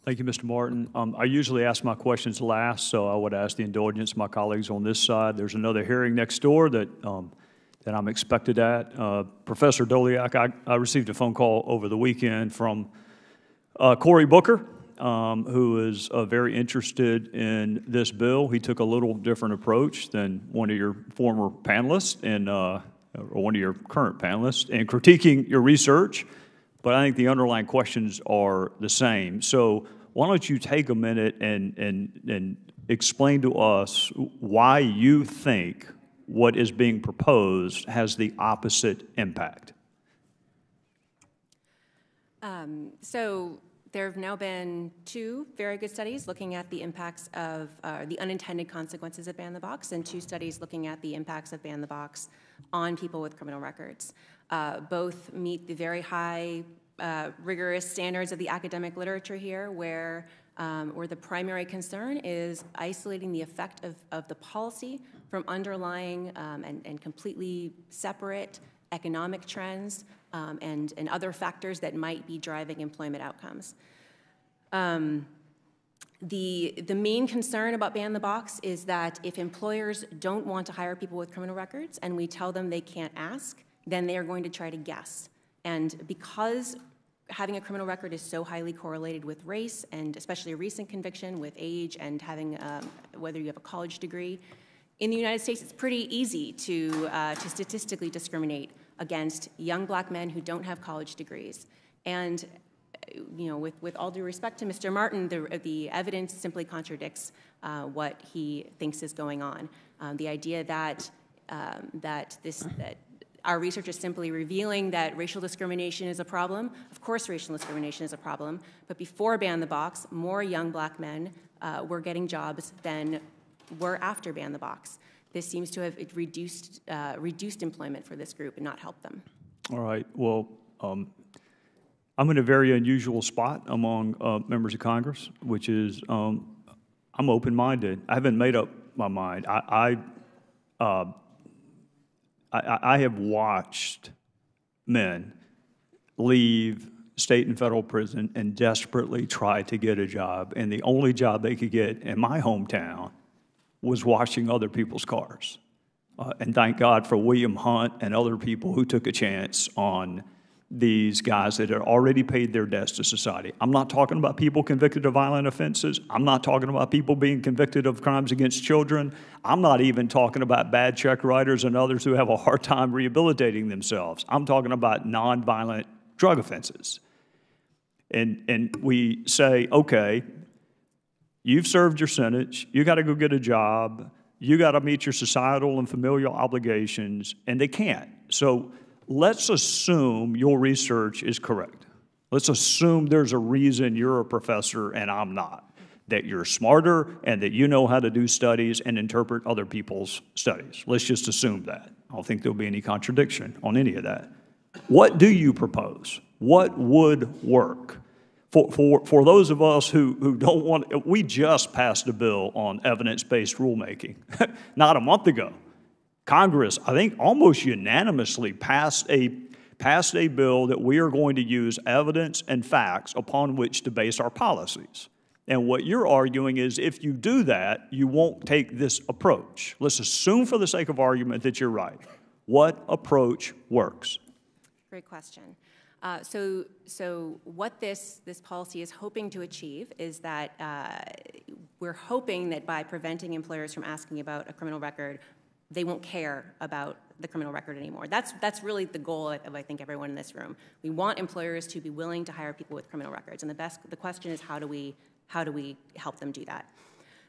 Thank you, Mr. Martin. I usually ask my questions last, so I would ask the indulgence of my colleagues on this side. There's another hearing next door that I'm expected at. Professor Doliak, I received a phone call over the weekend from Cory Booker, who is very interested in this bill. He took a little different approach than one of your former panelists or one of your current panelists in critiquing your research, but I think the underlying questions are the same. So why don't you take a minute and explain to us why you think what is being proposed has the opposite impact? So there have now been 2 very good studies looking at the impacts of the unintended consequences of ban the box, and 2 studies looking at the impacts of ban the box on people with criminal records. Both meet the very high, rigorous standards of the academic literature here, where the primary concern is isolating the effect of the policy from underlying and completely separate economic trends and other factors that might be driving employment outcomes. The main concern about ban the box is that if employers don't want to hire people with criminal records and we tell them they can't ask, then they are going to try to guess. And because having a criminal record is so highly correlated with race, and especially a recent conviction with age and having whether you have a college degree, in the United States, it's pretty easy to statistically discriminate against young black men who don't have college degrees. And you know, with all due respect to Mr. Martin, the evidence simply contradicts what he thinks is going on. The idea that our research is simply revealing that racial discrimination is a problem. Of course, racial discrimination is a problem, but before ban the box, more young black men were getting jobs than were after ban the box. This seems to have reduced employment for this group and not helped them. All right. Well, I'm in a very unusual spot among members of Congress, which is I'm open-minded. I haven't made up my mind. I have watched men leave state and federal prison and desperately try to get a job, and the only job they could get in my hometown was washing other people's cars. And thank God for William Hunt and other people who took a chance on these guys that had already paid their debts to society. I'm not talking about people convicted of violent offenses. I'm not talking about people being convicted of crimes against children. I'm not even talking about bad check writers and others who have a hard time rehabilitating themselves. I'm talking about nonviolent drug offenses. And we say, okay, you've served your sentence, you got to go get a job, you got to meet your societal and familial obligations, and they can't. So let's assume your research is correct. Let's assume there's a reason you're a professor and I'm not, that you're smarter and that you know how to do studies and interpret other people's studies. Let's just assume that. I don't think there'll be any contradiction on any of that. What do you propose? What would work? For those of us who don't want, we just passed a bill on evidence-based rulemaking not a month ago. Congress, I think, almost unanimously passed a bill that we are going to use evidence and facts upon which to base our policies. And what you're arguing is if you do that, you won't take this approach. Let's assume for the sake of argument that you're right. What approach works? Great question. So what this policy is hoping to achieve is that we're hoping that by preventing employers from asking about a criminal record, they won't care about the criminal record anymore. That's really the goal of, I think, everyone in this room. We want employers to be willing to hire people with criminal records, and the question is how do we help them do that?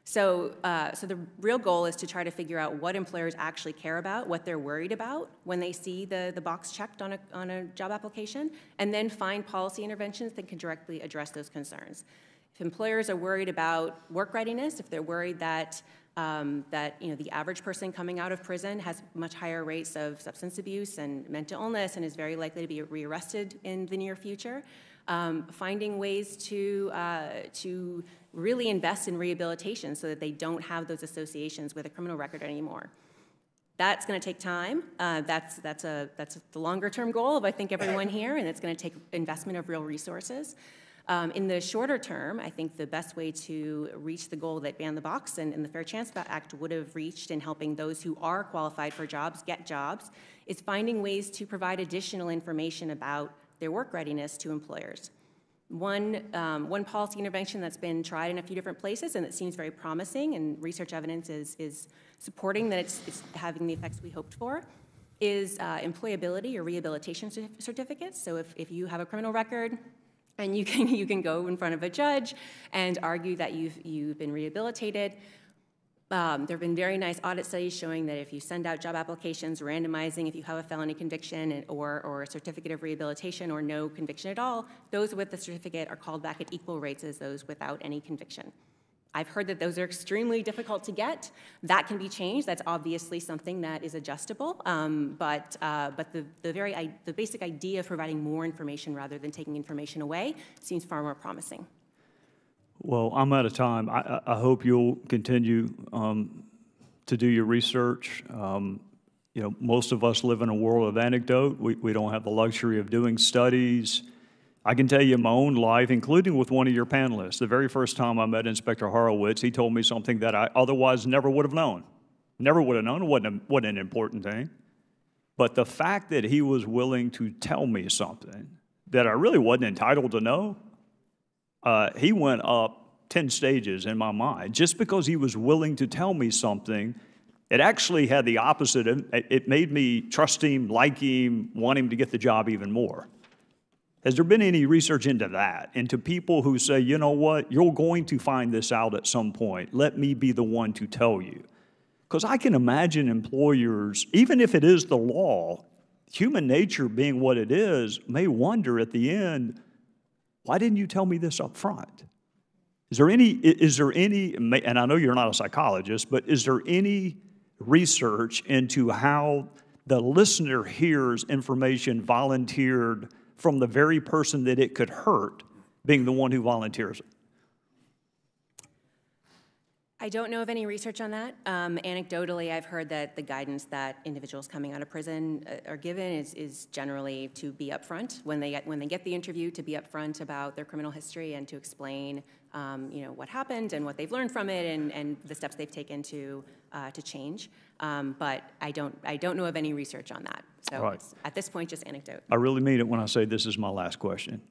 So the real goal is to try to figure out what employers actually care about, what they're worried about when they see the box checked on a job application, and then find policy interventions that can directly address those concerns. If employers are worried about work readiness, if they're worried that the average person coming out of prison has much higher rates of substance abuse and mental illness and is very likely to be rearrested in the near future, finding ways to really invest in rehabilitation so that they don't have those associations with a criminal record anymore. That's going to take time. That's the longer-term goal of, I think, everyone here, and it's going to take investment of real resources. In the shorter term, I think the best way to reach the goal that Ban the Box and the Fair Chance Act would have reached in helping those who are qualified for jobs get jobs is finding ways to provide additional information about their work readiness to employers. One policy intervention that's been tried in a few different places and that seems very promising, and research evidence is supporting that it's having the effects we hoped for, is employability or rehabilitation certificates. So if you have a criminal record, and you can go in front of a judge and argue that you've been rehabilitated. There have been very nice audit studies showing that if you send out job applications, randomizing if you have a felony conviction or a certificate of rehabilitation or no conviction at all, those with the certificate are called back at equal rates as those without any conviction. I've heard that those are extremely difficult to get. That can be changed. That's obviously something that is adjustable. But the basic idea of providing more information rather than taking information away seems far more promising. Well, I'm out of time. I hope you'll continue to do your research. Most of us live in a world of anecdote. We don't have the luxury of doing studies. I can tell you in my own life, including with one of your panelists, the very first time I met Inspector Horowitz, he told me something that I otherwise never would have known. Never would have known. It wasn't an important thing. But the fact that he was willing to tell me something that I really wasn't entitled to know, he went up 10 stages in my mind. Just because he was willing to tell me something, it actually had the opposite. It made me trust him, like him, want him to get the job even more. Has there been any research into that, into people who say, you know what, you're going to find this out at some point. Let me be the one to tell you. Because I can imagine employers, even if it is the law, human nature being what it is, may wonder at the end, why didn't you tell me this up front? Is there any, and I know you're not a psychologist, but is there any research into how the listener hears information volunteered from the very person that it could hurt, being the one who volunteers it? I don't know of any research on that. Anecdotally, I've heard that the guidance that individuals coming out of prison are given is generally to be upfront when they get the interview, to be upfront about their criminal history and to explain what happened and what they've learned from it and the steps they've taken to change. But I don't know of any research on that. So right. It's, at this point, just anecdote. I really mean it when I say this is my last question.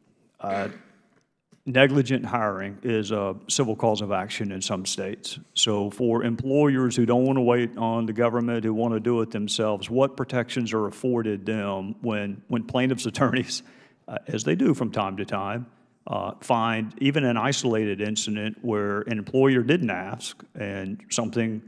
Negligent hiring is a civil cause of action in some states. So for employers who don't want to wait on the government, who want to do it themselves, what protections are afforded them when plaintiffs' attorneys, as they do from time to time, find even an isolated incident where an employer didn't ask and something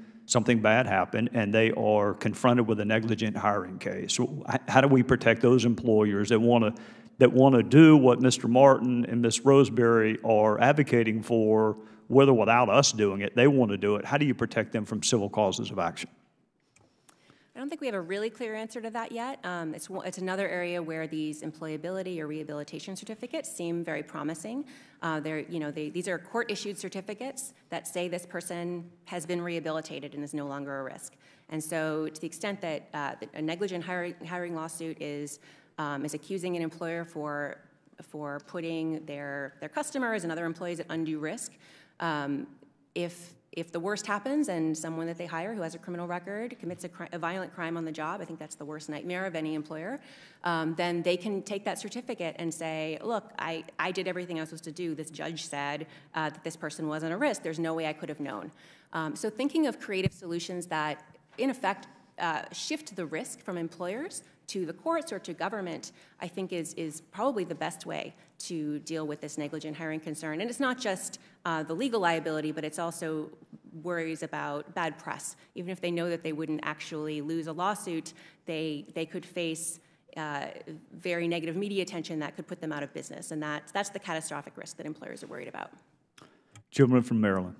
bad happened and they are confronted with a negligent hiring case? So how do we protect those employers that want to do what Mr. Martin and Ms. Roseberry are advocating for, whether without us doing it, they want to do it? How do you protect them from civil causes of action? I don't think we have a really clear answer to that yet. It's another area where these employability or rehabilitation certificates seem very promising. These are court-issued certificates that say this person has been rehabilitated and is no longer a risk. And so to the extent that a negligent hiring lawsuit is accusing an employer for putting their customers and other employees at undue risk, if the worst happens and someone that they hire who has a criminal record commits a violent crime on the job, I think that's the worst nightmare of any employer, then they can take that certificate and say, look, I did everything I was supposed to do. This judge said that this person wasn't a risk. There's no way I could have known. So thinking of creative solutions that, in effect, shift the risk from employers to the courts or to government, I think is probably the best way to deal with this negligent hiring concern. And it's not just the legal liability, but it's also worries about bad press. Even if they know that they wouldn't actually lose a lawsuit, they could face very negative media attention that could put them out of business. And that's the catastrophic risk that employers are worried about. Gentleman from Maryland.